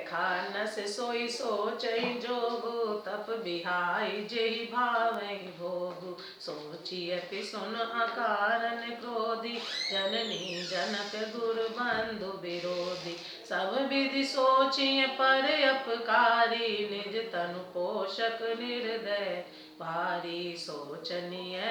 Khans सोई सोचई जोगु, तप बिहाई जेहि भावई भोगु। सोचिय पिसुन अकारन क्रोधी, जननी जनक गुरु बंधु विरोधी। सब विधि सोचिय पर अपकारी, निज तनु पोषक निर्दय भारी। सोचनीय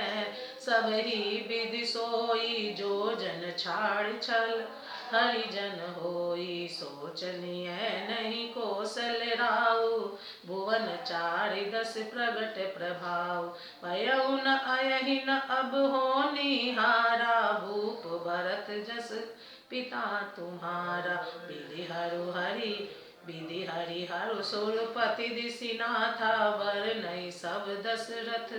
सब ही विधि सोई, जो जन छाड़ छल हरिजन होई। सोचनीय नहीं कौशल राउ, भुवन चारि दस प्रगट प्रभाव। भयउ न अयहि न अब होनिहारा, भूप भरत जस पिता तुम्हारा। विधि हरिहरु सुरपति दिसिनाथा, बरनई सब दशरथ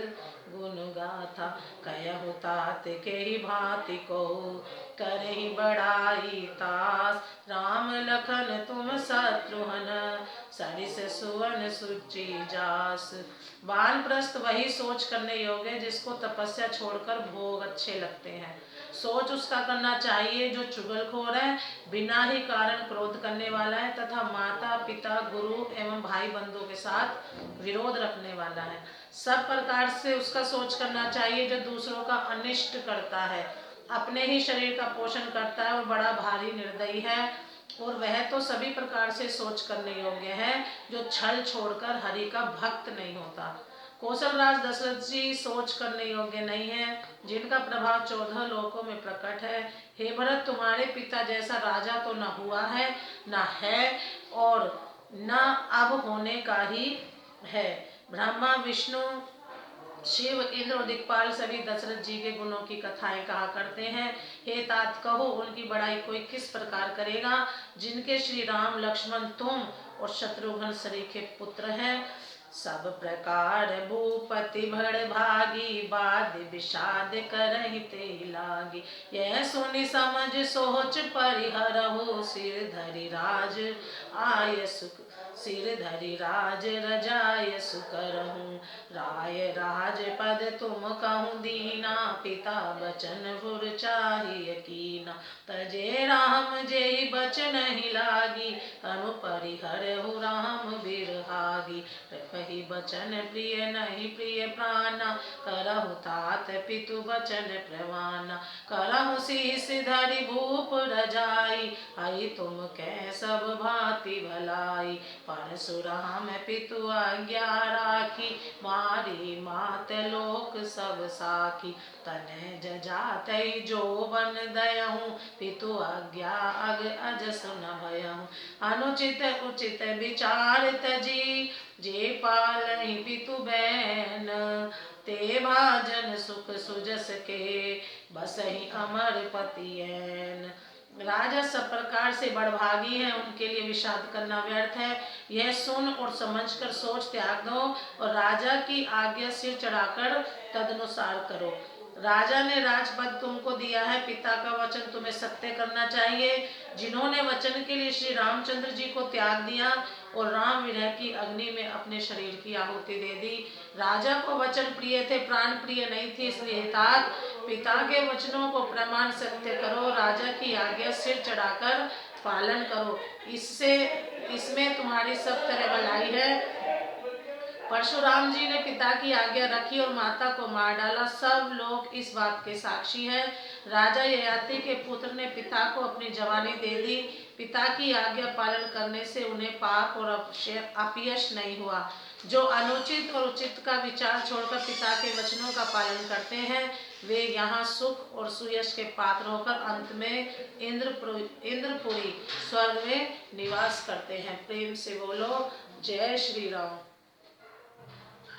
गुण गाथा। कहु तात केहि भांति कहु, करहि बड़ाई तास। राम लखन तुम शत्रुघ्न, सरिस सुवन सुचि जास। वानप्रस्थ वही सोच करने योग्य है जिसको तपस्या छोड़कर भोग अच्छे लगते हैं। सोच उसका करना चाहिए जो चुगलखोर है, बिना ही कारण क्रोध करने वाला है, तथा माता पिता गुरु एवं भाई बंधु के साथ विरोध रखने वाला है। सब प्रकार से उसका सोच करना चाहिए जो दूसरों का अनिष्ट करता है, अपने ही शरीर का पोषण करता है और बड़ा भारी निर्दयी है। और वह तो सभी प्रकार से सोच करने योग्य है जो छल छोड़कर हरि का भक्त नहीं होता। कौशल राज दशरथ जी सोच करने योग्य नहीं है, जिनका प्रभाव 14 लोकों में प्रकट है। हे भरत, तुम्हारे पिता जैसा राजा तो न हुआ है, न है और न अब होने का ही है। ब्रह्मा विष्णु शिव इंद्र और दिक्पाल सभी दशरथ जी के गुणों की कथाएं कहा करते हैं। हे तात, कहो उनकी बड़ाई कोई किस प्रकार करेगा, जिनके श्री राम लक्ष्मण तुम और शत्रुघ्न सरीखे पुत्र हैं। सब प्रकार भूपति भड़ भागी, बाद विषाद करहि ते लागी। यह सुनि समझ सोच परिहरहु, सिर धरि राज आय सुख सिर धरि राज रजाय सुकरहु। राय राज पद तुम कहूँ दीना, पिता बचन गुर चाहिए कीना। तजे राम जेहि बचन ही लागी, तनु परिहरहु राम बिरहागी। रखहि बचन प्रिय नहीं प्रिय प्राणा, करहु तात पितु बचन प्रवाना। करहु शीस धरि भूप रजाई, आई तुम कै सब भांति भलाई। परशुराम पितु आज्ञा राखी, मारी मात लोक सब साखी। तनय जजातै जो बन दयहु, पितु आज्ञा अग अजस न भयहु। अनुचित उचित विचार तजी, जे पालहि पितु बैन। ते भाजन सुख सुजस के, बसहि अमर पतियैन। राजा सब प्रकार से बड़भागी हैं, उनके लिए विषाद करना व्यर्थ है। यह सुन और समझकर सोच त्याग दो और राजा की आज्ञा सिर चढ़ाकर तदनुसार करो। राजा ने राजपद तुमको दिया है, पिता का वचन तुम्हें सत्य करना चाहिए। जिन्होंने वचन के लिए श्री रामचंद्र जी को त्याग दिया और राम विरह की अग्नि में अपने शरीर की आहुति दे दी। राजा को वचन प्रिय थे, प्राण प्रिय नहीं थे, इसलिए तात पिता के वचनों को प्रमाण सत्य करो, राजा की आज्ञा सिर चढ़ाकर पालन करो, इसमें तुम्हारी सब तरह भलाई है। परशुराम जी ने पिता की आज्ञा रखी और माता को मार डाला, सब लोग इस बात के साक्षी हैं। राजा ययाति के पुत्र ने पिता को अपनी जवानी दे दी। पिता की आज्ञा पालन करने से उन्हें पाप और अपयश नहीं हुआ। जो अनुचित और उचित का विचार छोड़कर पिता के वचनों का पालन करते हैं, वे यहाँ सुख और सुयश के पात्र होकर अंत में इंद्रपुरी स्वर्ग में निवास करते हैं। प्रेम से बोलो जय श्री राम।